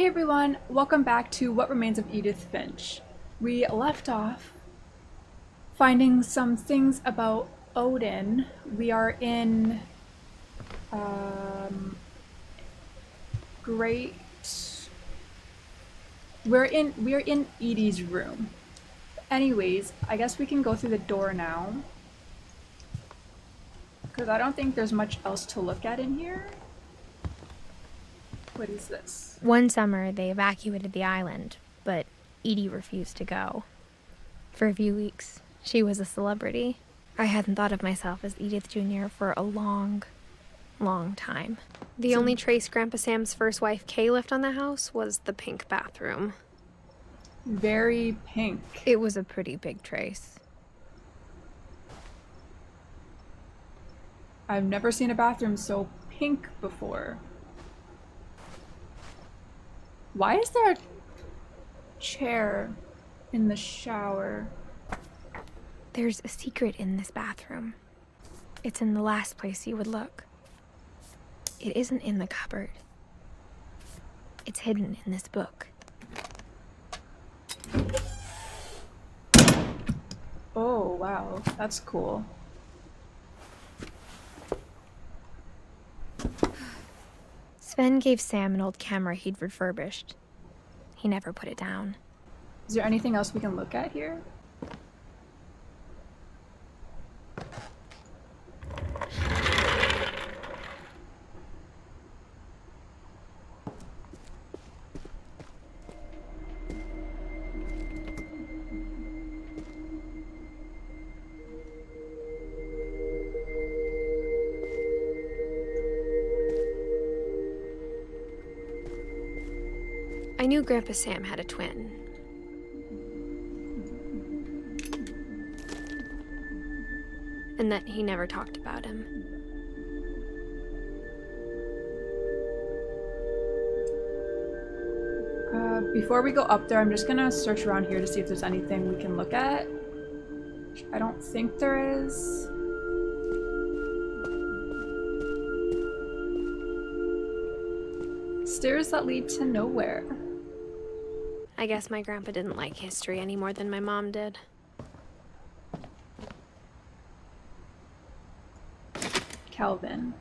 Hey everyone, welcome back to What Remains of Edith Finch. We left off finding some things about Odin. We are in great we're in Edie's room. Anyways, I guess we can go through the door now. Because I don't think there's much else to look at in here. What is this? One summer, they evacuated the island, but Edie refused to go. For a few weeks, she was a celebrity. I hadn't thought of myself as Edith Jr. for a long time. The only trace Grandpa Sam's first wife, Kay, left on the house was the pink bathroom. Very pink. It was a pretty big trace. I've never seen a bathroom so pink before. Why is there a chair in the shower? There's a secret in this bathroom. It's in the last place you would look. It isn't in the cupboard. It's hidden in this book. Oh, wow. That's cool. Sven gave Sam an old camera he'd refurbished. He never put it down. Is there anything else we can look at here? I knew Grandpa Sam had a twin. And that he never talked about him. Before we go up there, I'm just gonna search around here to see if there's anything we can look at. I don't think there is. Stairs that lead to nowhere. I guess my grandpa didn't like history any more than my mom did. Calvin.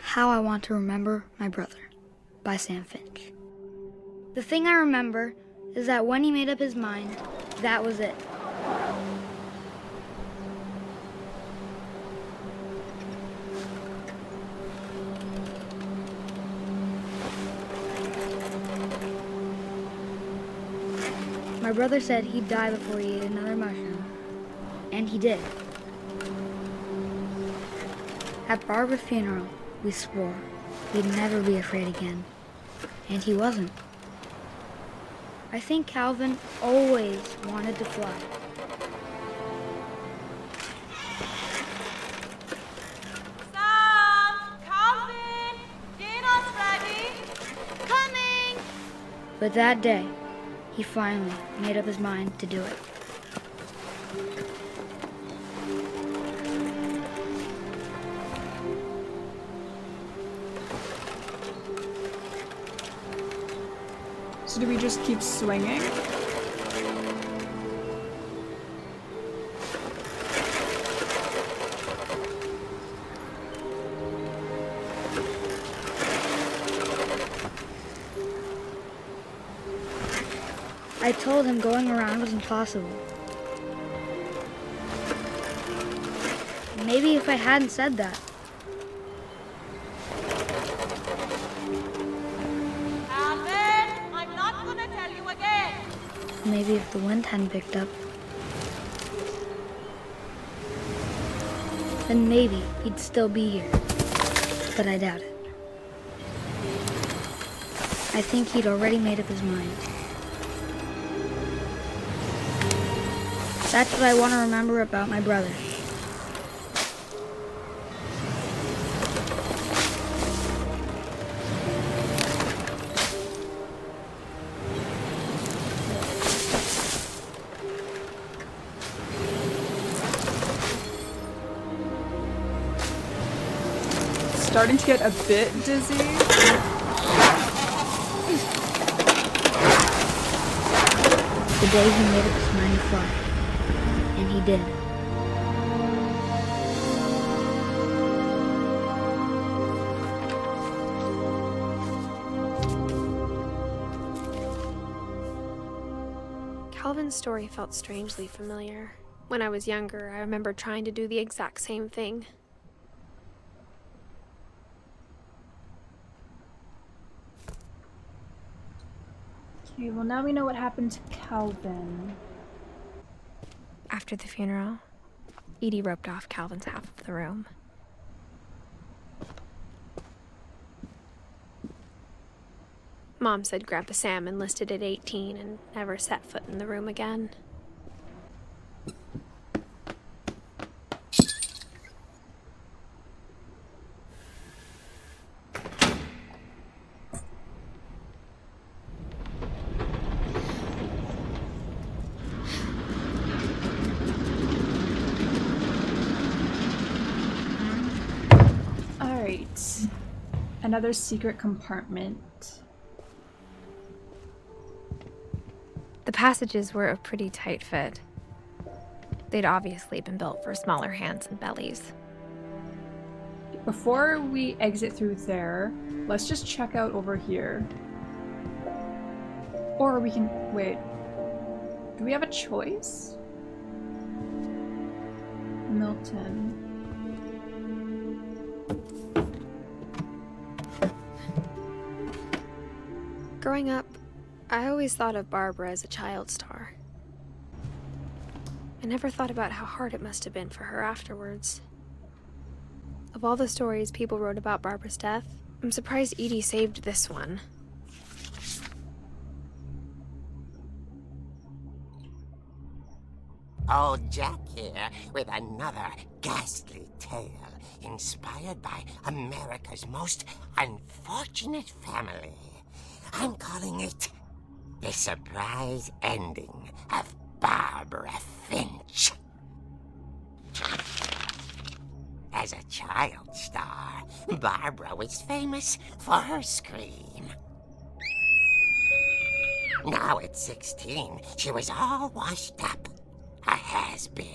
How I Want to Remember My Brother by Sam Finch. The thing I remember is that when he made up his mind, that was it. My brother said he'd die before he ate another mushroom. And he did. At Barbara's funeral, we swore we'd never be afraid again. And he wasn't. I think Calvin always wanted to fly. Sam! Calvin! Dinner's ready! Coming! But that day, he finally made up his mind to do it. So do we just keep swinging? I told him going around was impossible. Maybe if I hadn't said that. Calvin! I'm not gonna tell you again! Maybe if the wind hadn't picked up. Then maybe he'd still be here. But I doubt it. I think he'd already made up his mind. That's what I want to remember about my brother. starting to get a bit dizzy. The day he made up his mind to fly. And he did. Calvin's story felt strangely familiar. When I was younger, I remember trying to do the exact same thing. Okay, well now we know what happened to Calvin. After the funeral, Edie roped off Calvin's half of the room. Mom said Grandpa Sam enlisted at 18 and never set foot in the room again. Alright. Another secret compartment. The passages were a pretty tight fit. They'd obviously been built for smaller hands and bellies. Before we exit through there, let's just check out over here. Or we can... wait. Do we have a choice? Milton. Growing up, I always thought of Barbara as a child star. I never thought about how hard it must have been for her afterwards. Of all the stories people wrote about Barbara's death, I'm surprised Edie saved this one. Old Jack here with another ghastly tale inspired by America's most unfortunate family. I'm calling it The Surprise Ending of Barbara Finch. As a child star, Barbara was famous for her scream. Now at 16, she was all washed up, a has-been.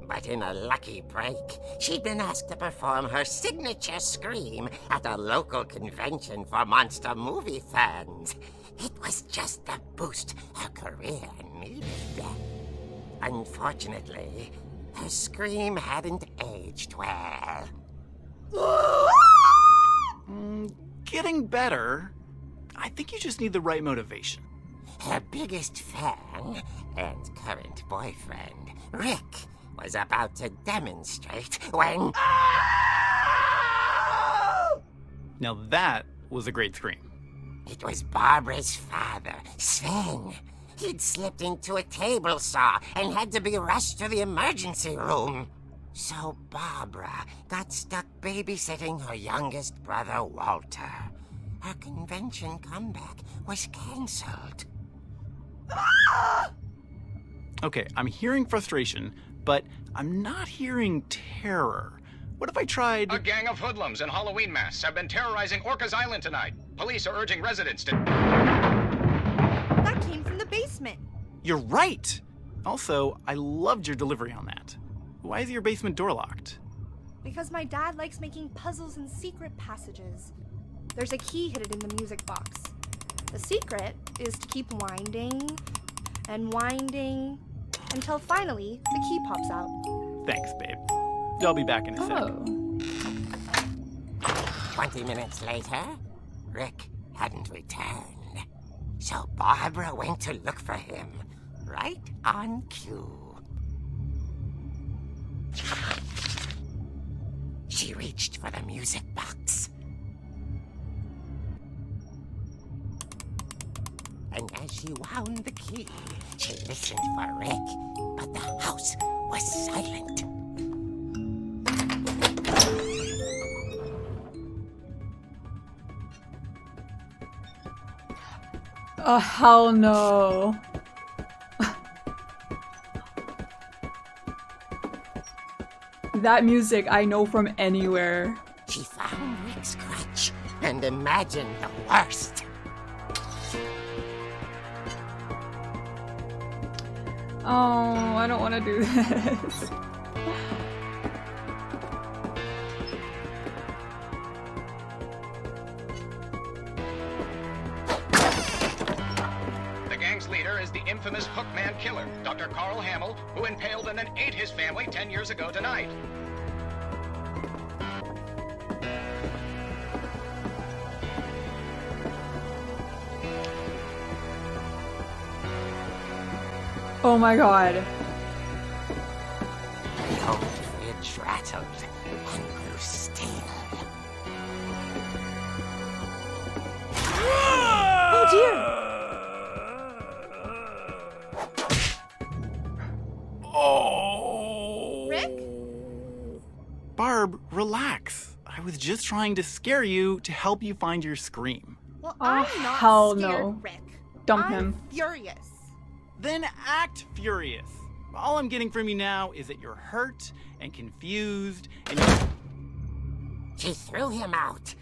But in a lucky break, she'd been asked to perform her signature scream at a local convention for monster movie fans. It was just the boost her career needed. Unfortunately, her scream hadn't aged well. Getting better. I think you just need the right motivation. Her biggest fan and current boyfriend, Rick, was about to demonstrate when... Now that was a great scream. It was Barbara's father, Sven. He'd slipped into a table saw and had to be rushed to the emergency room. So Barbara got stuck babysitting her youngest brother, Walter. Her convention comeback was cancelled. Okay, I'm hearing frustration, but I'm not hearing terror. What if I tried... A gang of hoodlums in Halloween masks have been terrorizing Orcas Island tonight. Police are urging residents to... That came from the basement. You're right! Also, I loved your delivery on that. Why is your basement door locked? Because my dad likes making puzzles and secret passages. There's a key hidden in the music box. The secret is to keep winding and winding until finally the key pops out. Thanks, babe. I'll be back in a sec. 20 minutes later, Rick hadn't returned. So Barbara went to look for him, right on cue. She reached for the music box. And as she wound the key, she listened for Rick, but the house was silent. Oh, hell no. That music I know from anywhere. Finch and imagine the worst. Oh, I don't want to do this. The gang's leader is the infamous Hookman killer, Dr. Carl Hamill, who impaled and then ate his family 10 years ago tonight. Oh my god. The old fridge rattled and grew still. Oh dear! Oh! Rick? Barb, relax. I was just trying to scare you to help you find your scream. Well, Oh, I'm not hell scared, no. Rick. Dump I'm him. furious. Then act furious. All I'm getting from you now is that you're hurt and confused and She threw him out,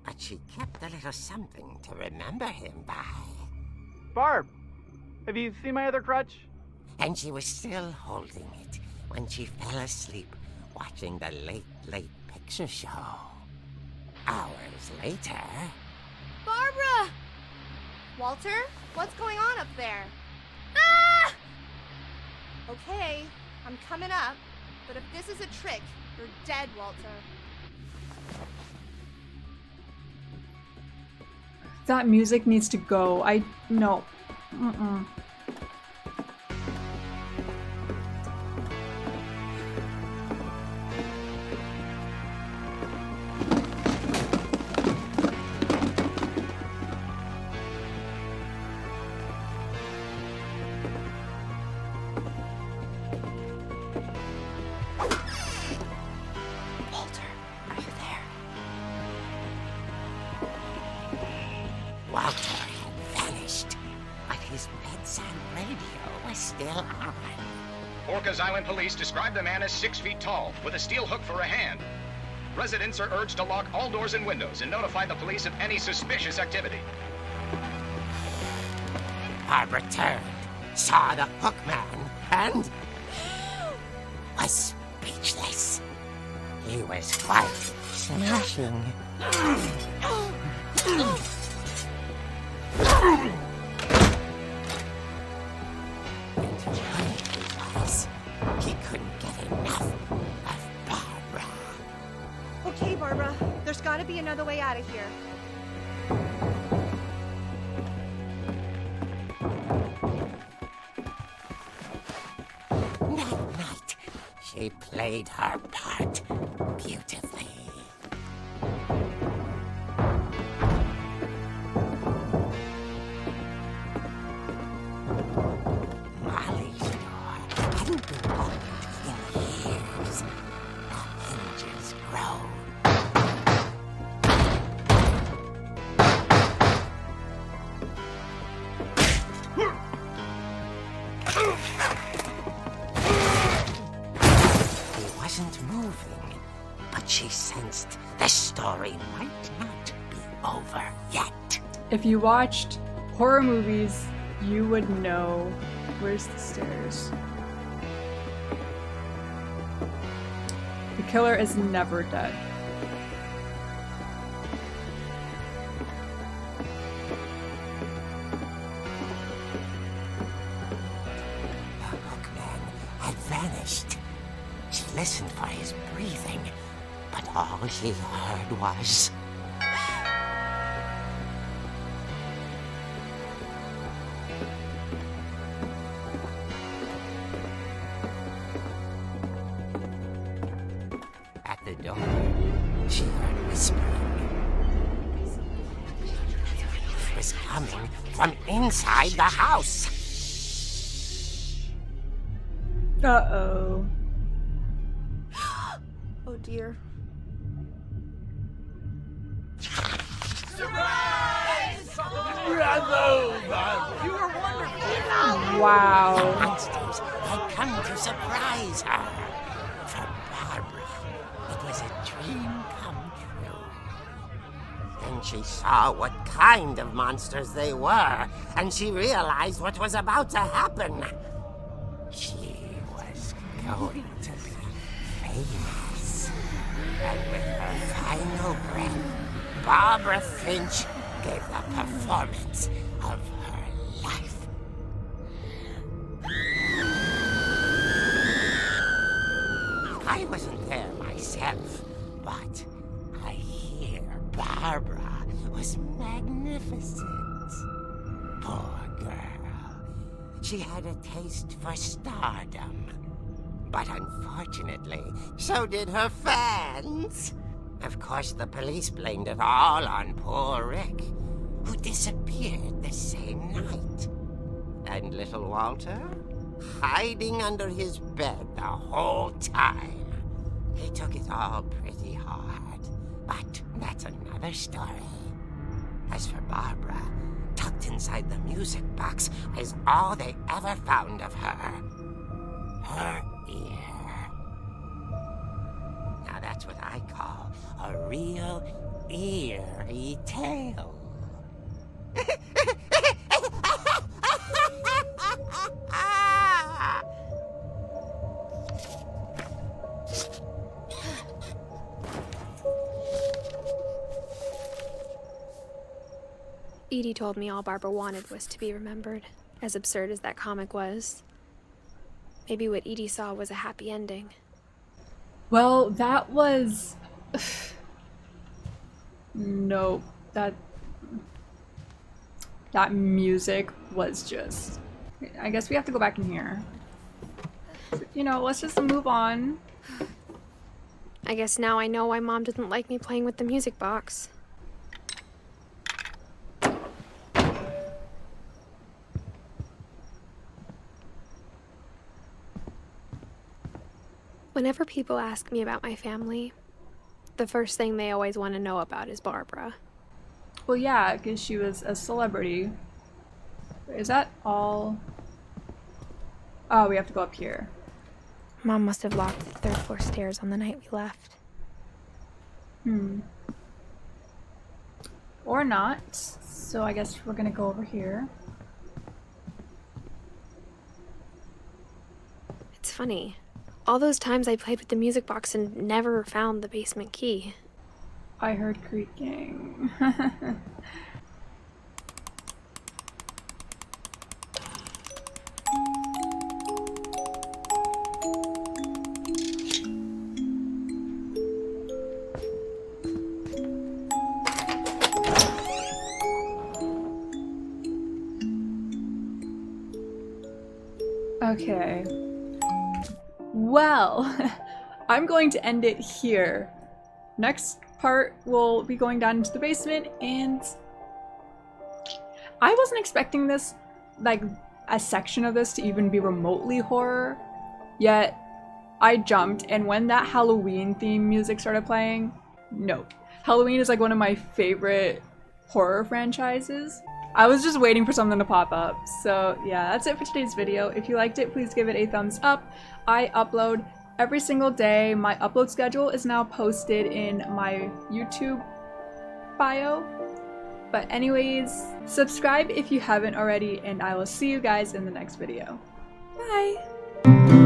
but she kept a little something to remember him by. Barb, have you seen my other crutch? And she was still holding it when she fell asleep watching the late picture show. Hours later... Barbara! Walter, what's going on up there? Ah! Okay, I'm coming up, but if this is a trick, you're dead, Walter. That music needs to go. No. Mm-mm. Walter had vanished, but his bedside radio was still on. Orcas Island police describe the man as 6 feet tall, with a steel hook for a hand. Residents are urged to lock all doors and windows and notify the police of any suspicious activity. Barbara turned, saw the hook man, and was speechless. He was quite smashing. He couldn't get enough of Barbara. Okay, Barbara, there's gotta be another way out of here. That night, she played her part beautifully. Molly's door hadn't been opened in years. The hinges groaned. He wasn't moving, but she sensed the story might not be over yet. If you watched horror movies, you would know. Where's the stairs? The killer is never dead. The hookman had vanished. She listened for his breathing, but all she heard was... At the door, she heard whispering. It was coming from inside the house. Uh-oh. Oh dear. Wow. Monsters had come to surprise her. For Barbara, it was a dream come true. Then she saw what kind of monsters they were, and she realized what was about to happen. She was going to be famous. And with her final breath, Barbara Finch gave the performance of her life. I wasn't there myself, but I hear Barbara was magnificent. Poor girl. She had a taste for stardom. But unfortunately, so did her fans. Of course, the police blamed it all on poor Rick, who disappeared the same night. And little Walter, hiding under his bed the whole time. He took it all pretty hard, but that's another story. As for Barbara, tucked inside the music box is all they ever found of her. Her ear. Now that's what I call a real eerie tale. Edie told me all Barbara wanted was to be remembered, as absurd as that comic was. Maybe what Edie saw was a happy ending. Well, that was... No, that music was just... I guess we have to go back in here. You know, let's just move on. I guess now I know why Mom didn't like me playing with the music box. Whenever people ask me about my family, the first thing they always want to know about is Barbara. Well, yeah, because she was a celebrity. Is that all? Oh, we have to go up here. Mom must have locked the third floor stairs on the night we left. Or not. So I guess we're gonna go over here. It's funny. All those times I played with the music box and never found the basement key. I heard creaking. Okay. Well, I'm going to end it here. Next part, we'll be going down into the basement, and I wasn't expecting this, like, a section of this to even be remotely horror, yet I jumped, and when that Halloween theme music started playing, no. Halloween is like one of my favorite horror franchises. I was just waiting for something to pop up. So yeah, that's it for today's video. If you liked it, please give it a thumbs up. I upload every single day. My upload schedule is now posted in my YouTube bio. But anyways, subscribe if you haven't already, and I will see you guys in the next video. Bye!